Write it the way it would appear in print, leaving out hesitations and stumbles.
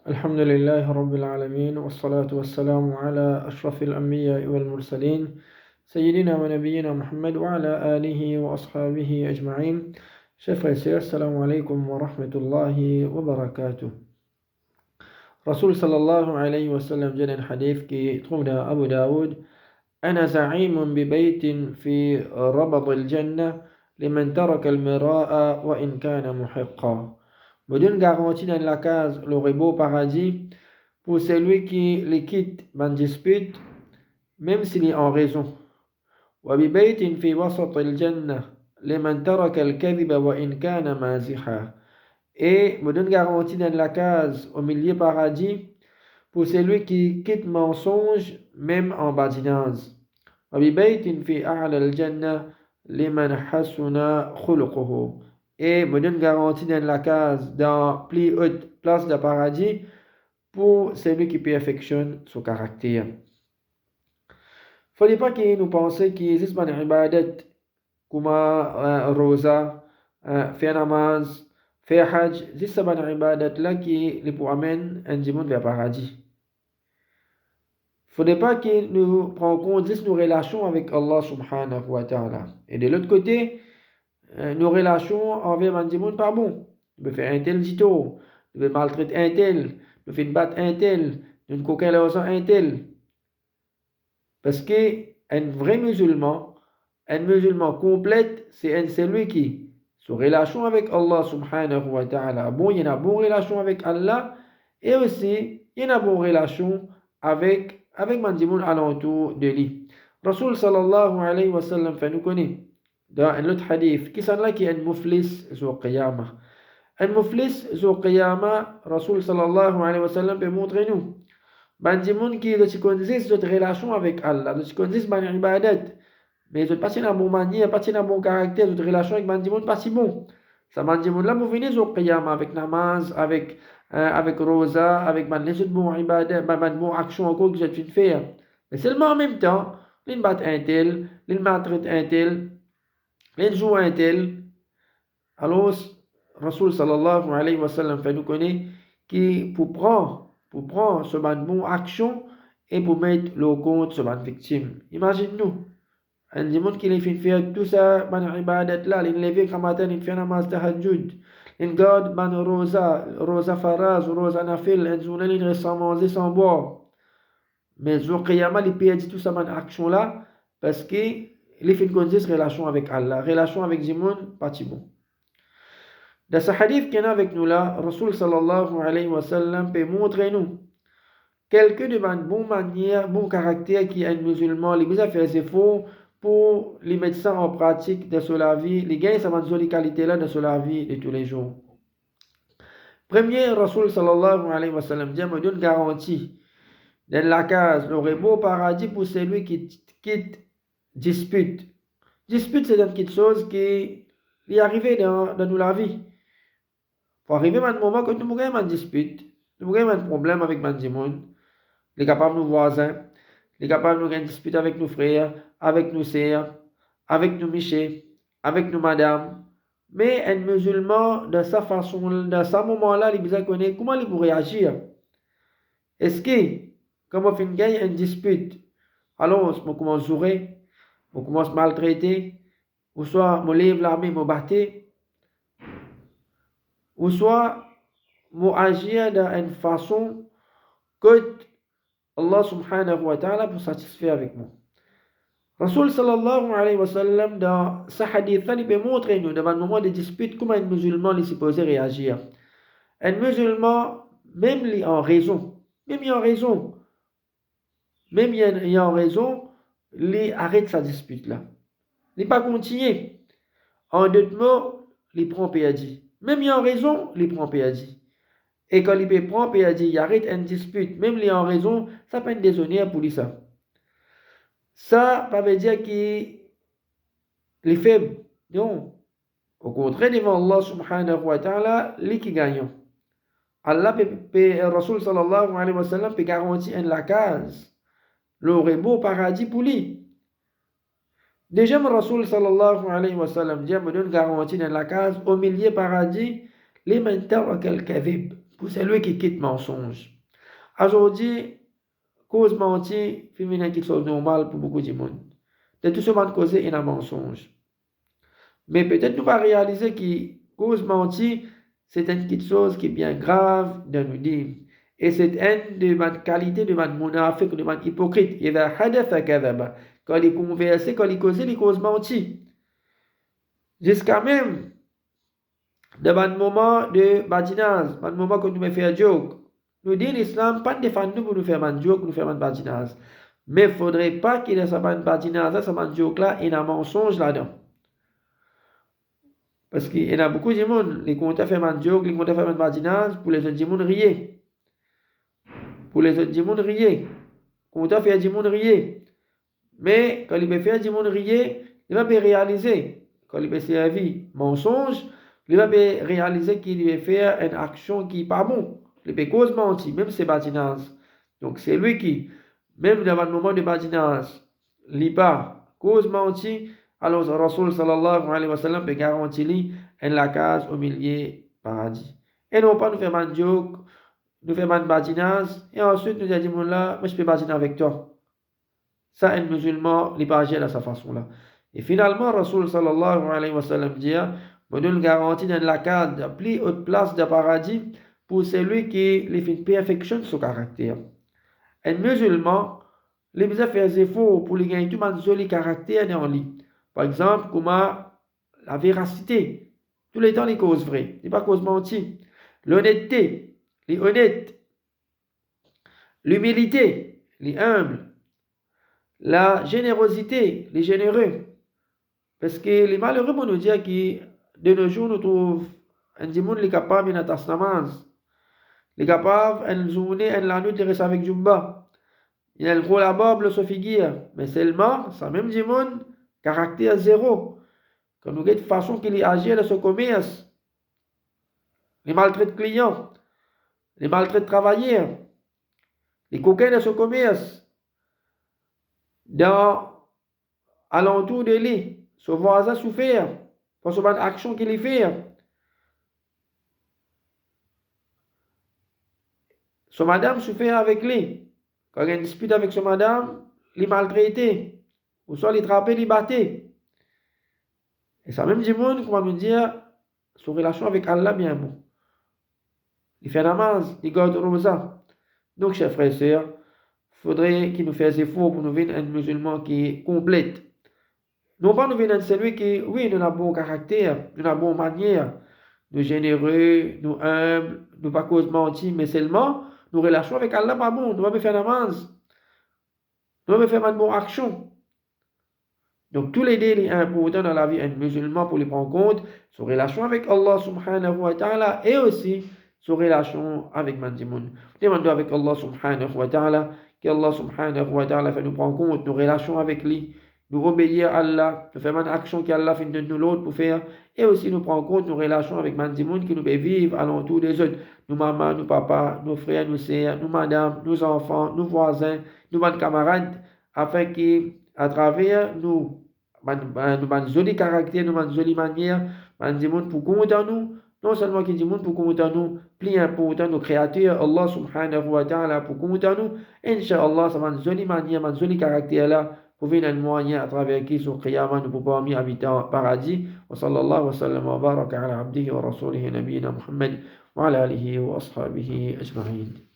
الحمد لله رب العالمين والصلاة والسلام على أشرف الأنبياء والمرسلين سيدنا ونبينا محمد وعلى آله وأصحابه أجمعين. Chers frères et sœurs, Assalamu alaikum wa rahmatullahi wa barakatuh. Rasul sallallahu alayhi wa sallam dit un hadith qui trouve dans Abu Daoud: أنا زعيم ببيت في ربض الجنة لمن ترك المراء وإن كان محقا. Me donne garantie dans la case le beau paradis pour celui qui les quitte en dispute, même s'il est en raison. وببيت في وسط الجنة لمن ترك الكذب وإن كان مازحا. Et me donne garantie dans la case au milieu paradis pour celui qui quitte mensonge même en badinage. وببيت في أعلى الجنة لمن حسن خلقه. Et me donne garantie dans la case dans plus haute place de paradis pour celui qui perfectionne son caractère. Faut pas que nous pensions qu'il existe des ibadat comme rosa, faire namaz, faire hajj, existe des ibadat là qui les pour amener un dimanche vers le paradis. Faut pas que nous prenions compte de nos relations avec Allah subhanahu wa ta'ala. Et de l'autre côté, nos relations envers un dimanche pas bon. Nous faire un tel dito, nous maltraiter un tel, nous faire battre un tel, nous coquer un tel. Parce qu'un vrai musulman complète, c'est celui qui, son relation avec Allah subhanahu wa ta'ala, bon, il y a une bonne relation avec Allah, et aussi, il y a une bonne relation avec Mandimoun alentour de lui. Rasul sallallahu alayhi wa sallam fait nous connaître, dans un autre hadith, qui s'en là qui est un muflis sur Qiyamah. Un muflis sur Qiyamah, Rasul sallallahu alayhi wa sallam peut montrer nous. Bandimoun qui doit se connaître cette relation avec Allah, doit se connaître ban ibadat, mais doit passer dans bon manière, passer dans bon caractère, cette relation avec Bandimoun pas si bon. Ça Bandimoun là, vous venez au Qiyamah avec namaz, avec rosa, avec les autres bons ibadat, bon action encore que j'ai faire. Mais seulement en même temps, ils battent un tel, ils maltraitent un tel, ils jouent un tel. Alors, Rasul sallallahu alayhi wa sallam fait nous connaître qui pour prendre ce bon action et pour mettre le compte sur la victime. Imagine-nous, un dimanche qui fait faire tout ça, ban ibadat là, il lève le matin, il fait namaz tahajjud, il garde ban rosa faraz, rosa nafil, il journée, il reste sans manger, sans boire. Mais au qiyamah, il perd tout ça ban action là, parce qu'il fait une relation avec Allah, relation avec Dimon, pas si bon. Dans ce hadith qu'il y a avec nous là, Rasul sallallahu alayhi wa sallam peut montrer nous quelqu'un de bonne manière, bon caractère qui est un musulman, les besoin faire des efforts pour les mettre ça en pratique dans la vie, les gagner cette qualité là dans la vie de tous les jours. Premier, Rasul sallallahu alayhi wa sallam dit, me donne garantie dans la case, le beau paradis pour celui qui quitte dispute. Dispute, c'est une petite chose qui est arrivée dans la vie. Pour arriver à un moment que nous avons une dispute, nous avons un problème avec Mandimoun, les capables de nos voisins, les capables de nous disputer avec nos frères, avec nos sœurs, avec nos michés, avec nos madames. Mais un musulman, de sa façon, dans ce moment-là, il a besoin de connaître comment il peut réagir. Est-ce que, quand on fait une dispute, alors on commence à jouer, on commence à maltraiter, ou soit on lève l'armée, on battre, ou soit on agir d'une façon que Allah subhanahu wa ta'ala pour satisfaire avec nous. Rasul sallallahu alayhi wa sallam dans ce hadith il peut montrer nous devant le moment de dispute comment un musulman est supposé réagir. Un musulman, même il en raison, il arrête sa dispute là. Il pas continuer. En d'autres mots, il prend péadi. Même il en raison, il prend péadi. Et quand il peut prendre péadi, il arrête une dispute, même il en raison, ça peut être déshonneur pour lui ça. Ça, ça veut dire qu'il est faible. Non. Au contraire, devant Allah subhanahu wa ta'ala, il qui gagne. Allah, Rasul sallallahu alayhi wa sallam, peut garantir en la case, le beau paradis pour lui. Déjà, Rasul sallallahu alayhi wa sallam dit, me donne garantie dans la case, au milieu paradis, liman taraka al-kadhib, pour celui qui quitte mensonge. Aujourd'hui, cause mentir, c'est quelque chose de normal pour beaucoup de monde. De tout ce monde causé, il y a un mensonge. Mais peut-être nous va réaliser que cause mentir, c'est quelque chose qui est bien grave de nous dire. Et c'est une de ma qualité de ma munafiq, de ma hypocrite. Il va hadatha kadhaba. Quand il converse, quand il cause, il cause mentir. Jusqu'à même, dans un moment de badinage, un moment que nous me fait un joke. Nous disons l'islam, pas de défendre nous pour nous faire un joke, nous faire un badinage. Mais il ne faudrait pas qu'il y ait un badinage, un joke là, et un mensonge là-dedans. Parce qu'il y a beaucoup de monde, les comptes faire un joke, les comptes faire un badinage, pour les autres du monde rier. Pour les autres du monde rier. Compte faire du monde rier. Mais quand il veut faire du monde rier, il va réaliser. Quand il veut servir mensonge, il va réaliser qu'il va faire une action qui n'est pas bon. Il peut cause mentir, même c'est badinage. Donc c'est lui qui, même dans un moment de badinage, il pas cause mentir, alors Rasul sallallahu alayhi wa sallam peut garantir une la case au milieu paradis. Et non pas nous faire un joke, nous faire un badinage, et ensuite nous disons là, moi je peux badiner avec toi. Ça, un musulman, il pas agir de cette façon-là. Et finalement, Rasul sallallahu alayhi wa sallam dit, on nous garantit dans la case de plus haute place de paradis pour celui qui fait une perfection son caractère. Un musulman, il besoin faire des efforts pour lui gagner tout un joli caractère dans lui. Par exemple, comme la véracité. Tous les temps, les causes vraies. Il pas cause mentir. L'honnêteté, les honnêtes. L'humilité, les humbles. La générosité, les généreux. Parce que les malheureux vont nous dire que de nos jours, nous trouvons un monde qui est capable de faire namaz. Il est capable de journée, la nuit, de rester avec Jumba. Il a le gros la Bible, le figure. Mais seulement, ça même du monde, caractère zéro. Quand nous regardons de façon qu'il agit dans ce commerce, les maltraitent clients, les maltraitent travailleurs, les coquins de ce commerce, dans alentour de lui, son voisin souffert, pour son action qu'il fait. Son madame souffert avec lui. Quand il y a une dispute avec son madame, il maltraité. Ou soit il trappé, il battait. Et ça même du monde, comment nous dire, son relation avec Allah bien bon. Il fait namaz, il garde rosa. Donc, chers frères et sœurs, il faudrait qu'il nous fasse efforts pour nous venir un musulman qui est complète. Non pas nous venir celui qui, oui, nous avons bon caractère, nous avons bonne manière, nous généreux, nous humbles, nous pas cause mentir, mais seulement nos relations avec Allah pas bon, nous devons faire namaz, nous devons faire une bonne action. Donc tous les délits importants dans la vie d'un musulman pour les prendre en compte, son relation avec Allah subhanahu wa ta'ala et aussi son relation avec Mandimoun. Demandons avec Allah subhanahu wa ta'ala, qu'Allah subhanahu wa ta'ala fait nous prendre en compte nos relations avec lui, nous obéir à Allah, nous faire une action qu'Allah fait de nous l'autre pour faire, et aussi nous prendre en compte nos relations avec Mandimoun qui nous fait vivre alentour des autres, nos mamans, nos papas, nos frères, nos sœurs, nos madames, nos enfants, nos voisins, nos camarades, afin qu'à travers nous, nous joli caractère, nous jolie manière, nous pour compter nous, non seulement qui dit monde pour compter nous, plus important nos créateurs, Allah subhanahu wa ta'ala pour compter nous, Inch'Allah, ça va une jolie manière, un joli caractère là, pour venir un moyen à travers qui sur Qiyamah nous pouvons parmi habiter au paradis. Wa sallallahu wa sallam wa baraka ala abdihi wa rasulihi nabiyina Muhammad wa ala alihi wa ashabihi ajma'in.